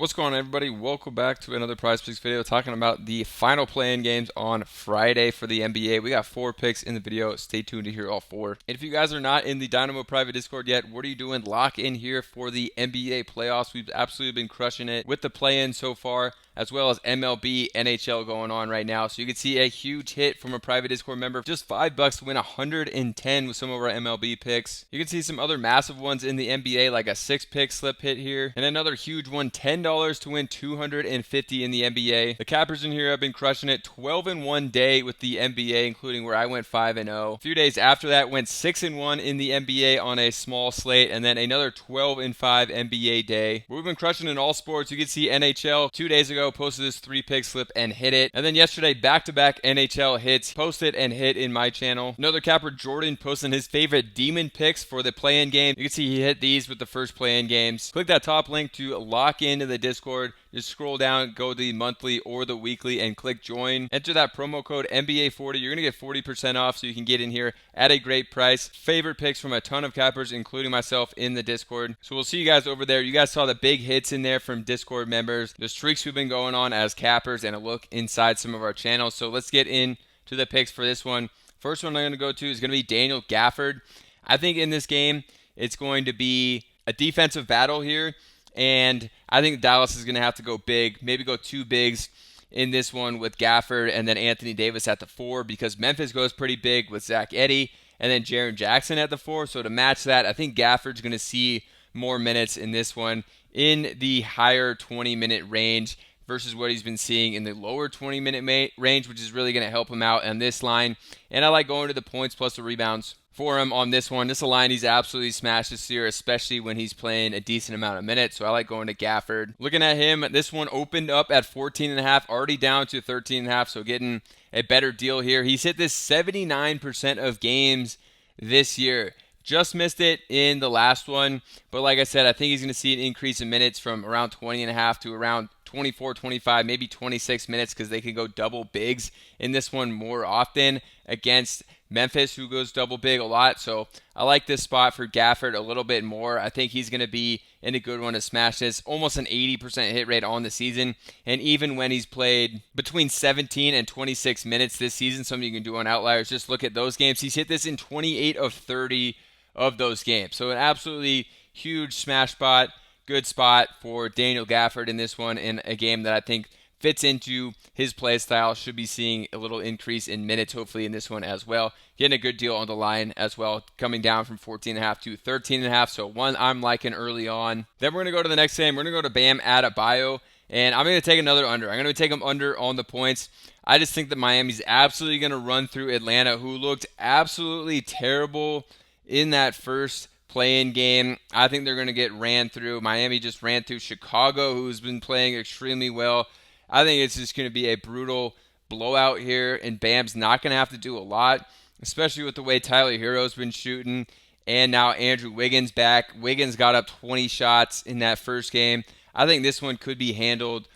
What's going on, everybody? Welcome back to another Prize Picks video talking about the final play-in games on Friday for the NBA. We got 4 picks in the video. Stay tuned to hear all 4. And if you guys are not in the Dynamo private Discord yet, what are you doing? Lock in here for the NBA playoffs. We've absolutely been crushing it with the play-in so far, as well as MLB, NHL going on right now. So you can see a huge hit from a private Discord member. Just $5 to win 110 with some of our MLB picks. You can see some other massive ones in the NBA, like a 6-pick slip hit here, and another huge one, $10 to win 250 in the NBA. The cappers in here have been crushing it. 12 in one day with the NBA, including where I went 5-0. A few days after that, went 6-1 in the NBA on a small slate, and then another 12-5 NBA day. We've been crushing in all sports. You can see NHL 2 days ago posted this 3-pick slip and hit it, and then yesterday back-to-back NHL hits, posted and hit in my channel. Another capper, Jordan, posting his favorite demon picks for the play-in game. You can see he hit these with the first play-in games. Click that top link to lock into the Discord. Just scroll down, go to the monthly or the weekly, and click join. Enter that promo code NBA40. You're going to get 40% off, so you can get in here at a great price. Favorite picks from a ton of cappers, including myself, in the Discord. So we'll see you guys over there. You guys saw the big hits in there from Discord members, the streaks we've been going on as cappers, and a look inside some of our channels. So let's get into the picks for this one. First one I'm going to go to is going to be Daniel Gafford. I think in this game, it's going to be a defensive battle here. And I think Dallas is going to have to go big, maybe go 2 bigs in this one with Gafford and then Anthony Davis at the 4, because Memphis goes pretty big with Zach Edey and then Jaren Jackson at the 4. So to match that, I think Gafford's going to see more minutes in this one in the higher 20-minute range versus what he's been seeing in the lower 20-minute range, which is really going to help him out on this line. And I like going to the points plus the rebounds for him on this one. This is a line he's absolutely smashed this year, especially when he's playing a decent amount of minutes. So I like going to Gafford. Looking at him, this one opened up at 14.5, already down to 13.5, so getting a better deal here. He's hit this 79% of games this year. Just missed it in the last one, but like I said, I think he's going to see an increase in minutes from around 20.5 to around 24, 25, maybe 26 minutes, because they can go double bigs in this one more often against Memphis, who goes double big a lot. So I like this spot for Gafford a little bit more. I think he's going to be in a good one to smash this. Almost an 80% hit rate on the season. And even when he's played between 17 and 26 minutes this season, something you can do on Outliers, just look at those games. He's hit this in 28 of 30 of those games. So an absolutely huge smash spot. Good spot for Daniel Gafford in this one, in a game that I think fits into his play style. Should be seeing a little increase in minutes, hopefully, in this one as well. Getting a good deal on the line as well, coming down from 14.5 to 13.5. So one I'm liking early on. Then we're going to go to the next game. We're going to go to Bam Adebayo, and I'm going to take another under. I'm going to take him under on the points. I just think that Miami's absolutely going to run through Atlanta, who looked absolutely terrible in that first play-in game. I think they're going to get ran through. Miami just ran through Chicago, who's been playing extremely well. I think it's just going to be a brutal blowout here, and Bam's not going to have to do a lot, especially with the way Tyler Hero's been shooting, and now Andrew Wiggins back. Wiggins got up 20 shots in that first game. I think this one could be handled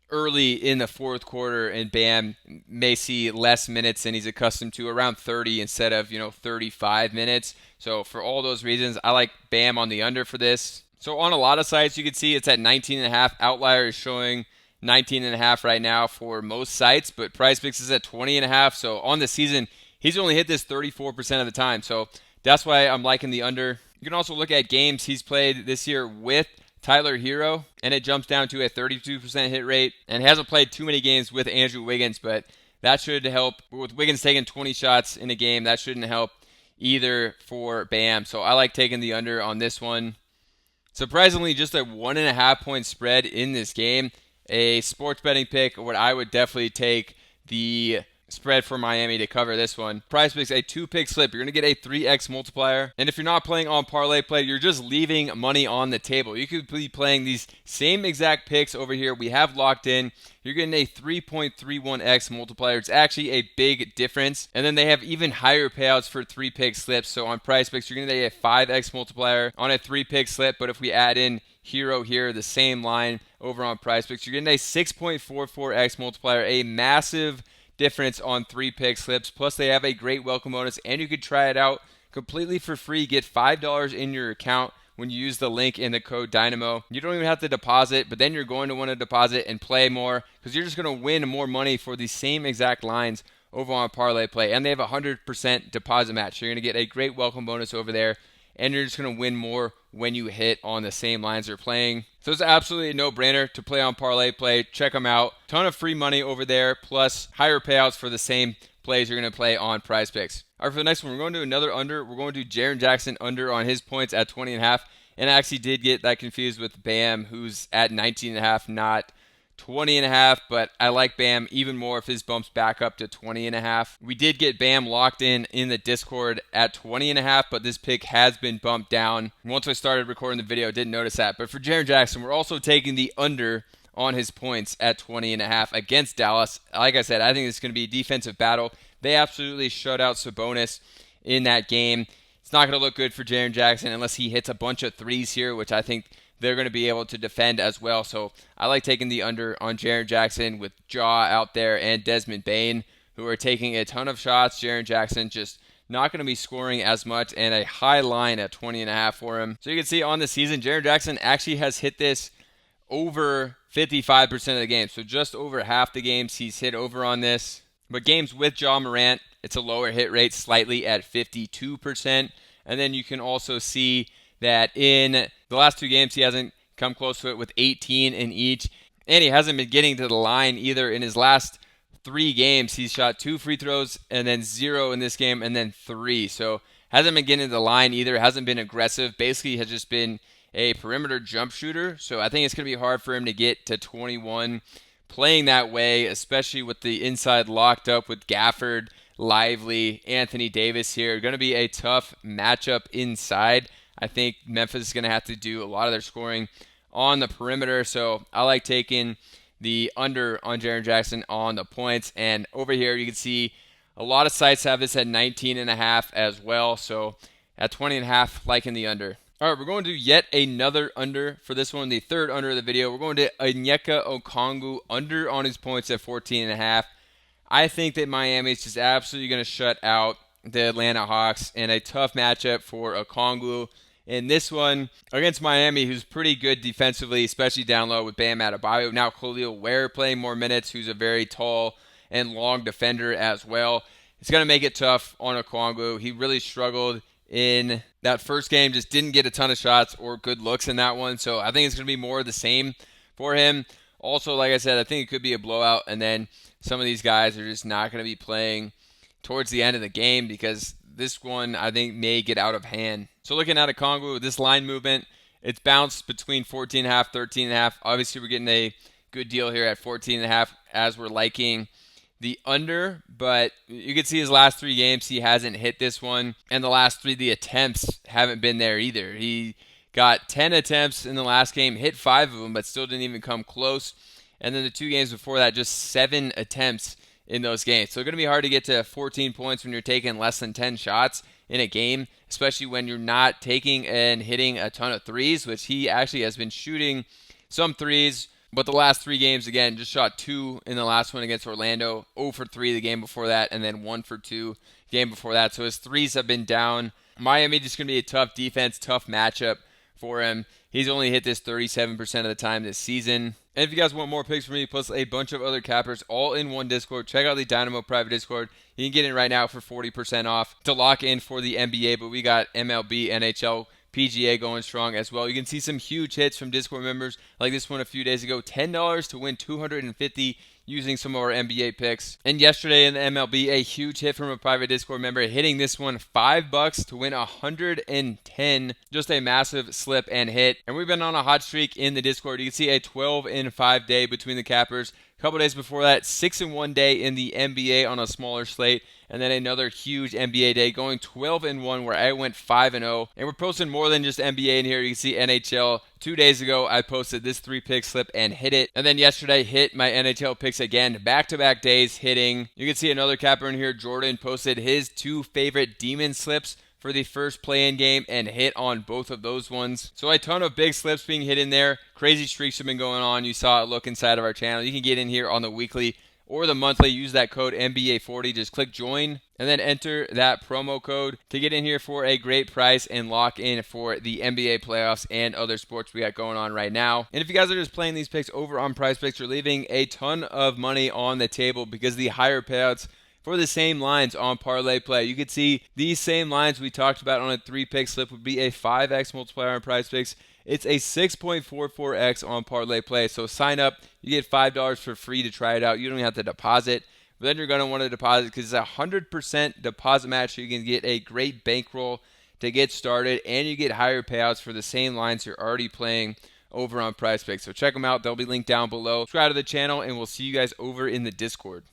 early in the fourth quarter, and Bam may see less minutes than he's accustomed to, around 30 instead of 35 minutes. So for all those reasons, I like Bam on the under for this. So on a lot of sites, you can see it's at 19.5. Outlier is showing 19.5 right now for most sites, but Prizepicks is at 20.5. So on the season, he's only hit this 34% of the time. So that's why I'm liking the under. You can also look at games he's played this year with Tyler Hero, and it jumps down to a 32% hit rate, and hasn't played too many games with Andrew Wiggins, but that should help. With Wiggins taking 20 shots in a game, that shouldn't help either for Bam. So I like taking the under on this one. Surprisingly, just a 1.5 point spread in this game. A sports betting pick, what I would definitely take the spread for Miami to cover this one. Prizepicks, a 2-pick slip. You're going to get a 3x multiplier. And if you're not playing on Parlay Play, you're just leaving money on the table. You could be playing these same exact picks over here we have locked in. You're getting a 3.31x multiplier. It's actually a big difference. And then they have even higher payouts for 3-pick slips. So on Prizepicks, you're going to get a 5x multiplier on a 3-pick slip. But if we add in Hero here, the same line over on Prizepicks, you're getting a 6.44x multiplier, a massive difference on 3-pick slips. Plus, they have a great welcome bonus, and you could try it out completely for free. Get $5 in your account when you use the link in the code Dynamo. You don't even have to deposit, but then you're going to want to deposit and play more because you're just going to win more money for the same exact lines over on Parlay Play. And they have a 100% deposit match. So you're going to get a great welcome bonus over there, and you're just going to win more when you hit on the same lines they're playing. So it's absolutely a no-brainer to play on Parlay Play. Check them out. Ton of free money over there, plus higher payouts for the same plays you're going to play on Prizepicks. All right, for the next one, we're going to another under. We're going to Jaren Jackson under on his points at 20.5. And I actually did get that confused with Bam, who's at 19.5, not 20.5, but I like Bam even more if his bumps back up to 20.5. We did get Bam locked in the Discord at 20.5, but this pick has been bumped down. Once I started recording the video, I didn't notice that. But for Jaren Jackson, we're also taking the under on his points at 20.5 against Dallas. Like I said, I think it's going to be a defensive battle. They absolutely shut out Sabonis in that game. It's not going to look good for Jaren Jackson unless he hits a bunch of threes here, which I think they're going to be able to defend as well. So I like taking the under on Jaren Jackson with Jaw out there and Desmond Bane, who are taking a ton of shots. Jaren Jackson just not going to be scoring as much, and a high line at 20.5 for him. So you can see on the season, Jaren Jackson actually has hit this over 55% of the games. So just over half the games he's hit over on this. But games with Ja Morant, it's a lower hit rate slightly at 52%. And then you can also see that in the last 2 games, he hasn't come close to it with 18 in each. And he hasn't been getting to the line either. In his last 3 games, he's shot 2 free throws and then 0 in this game and then 3. So hasn't been getting to the line either. Hasn't been aggressive. Basically has just been a perimeter jump shooter. So I think it's going to be hard for him to get to 21 playing that way, especially with the inside locked up with Gafford, Lively, Anthony Davis here. Going to be a tough matchup inside. I think Memphis is going to have to do a lot of their scoring on the perimeter. So I like taking the under on Jaren Jackson on the points. And over here you can see a lot of sites have this at 19.5 as well. So at 20.5, liking the under. All right, we're going to yet another under for this one, the third under of the video. We're going to Onyeka Okongwu under on his points at 14.5. I think that Miami is just absolutely going to shut out the Atlanta Hawks in a tough matchup for Okongwu. In this one against Miami, who's pretty good defensively, especially down low with Bam Adebayo. Now Khalil Ware playing more minutes, who's a very tall and long defender as well. It's going to make it tough on Okongwu. He really struggled in that first game, just didn't get a ton of shots or good looks in that one. So I think it's going to be more of the same for him. Also, like I said, I think it could be a blowout, and then some of these guys are just not going to be playing towards the end of the game because this one, I think, may get out of hand. So looking at Okongwu, this line movement, it's bounced between 14.5, 13.5. Obviously, we're getting a good deal here at 14.5 as we're liking the under, but you can see his last 3 games, he hasn't hit this one. And the last 3, the attempts haven't been there either. He got 10 attempts in the last game, hit 5 of them, but still didn't even come close. And then the 2 games before that, just 7 attempts in those games. So it's going to be hard to get to 14 points when you're taking less than 10 shots in a game, especially when you're not taking and hitting a ton of threes, which he actually has been shooting some threes. But the last 3 games, again, just shot 2 in the last one against Orlando, 0 for 3 the game before that, and then 1 for 2 the game before that. So his threes have been down. Miami just going to be a tough defense, tough matchup for him. He's only hit this 37% of the time this season. And if you guys want more picks from me, plus a bunch of other cappers all in one Discord, check out the Dynamo private Discord. You can get in right now for 40% off to lock in for the NBA, but we got MLB, NHL, PGA going strong as well. You can see some huge hits from Discord members like this one a few days ago. $10 to win $250 using some of our NBA picks. And yesterday in the MLB, a huge hit from a private Discord member hitting this one $5 to win $110. Just a massive slip and hit. And we've been on a hot streak in the Discord. You can see a 12-5 day between the cappers. A couple days before that, 6-1 day in the NBA on a smaller slate. And then another huge NBA day going 12-1 where I went 5-0. And we're posting more than just NBA in here. You can see NHL. 2 days ago, I posted this 3-pick slip and hit it. And then yesterday, hit my NHL picks again. Back-to-back days hitting. You can see another capper in here. Jordan posted his 2 favorite demon slips for the first play-in game and hit on both of those ones. So a ton of big slips being hit in there. Crazy streaks have been going on. You saw it look inside of our channel. You can get in here on the weekly or the monthly, use that code NBA40. Just click join and then enter that promo code to get in here for a great price and lock in for the NBA playoffs and other sports we got going on right now. And if you guys are just playing these picks over on Prizepicks, you're leaving a ton of money on the table because the higher payouts for the same lines on Parlay Play. You could see these same lines we talked about on a 3-pick slip would be a 5x multiplier on Prizepicks. It's a 6.44x on Parlay Play. So sign up. You get $5 for free to try it out. You don't even have to deposit. But then you're going to want to deposit because it's a 100% deposit match. So you can get a great bankroll to get started. And you get higher payouts for the same lines you're already playing over on Prizepicks. So check them out. They'll be linked down below. Subscribe to the channel, and we'll see you guys over in the Discord.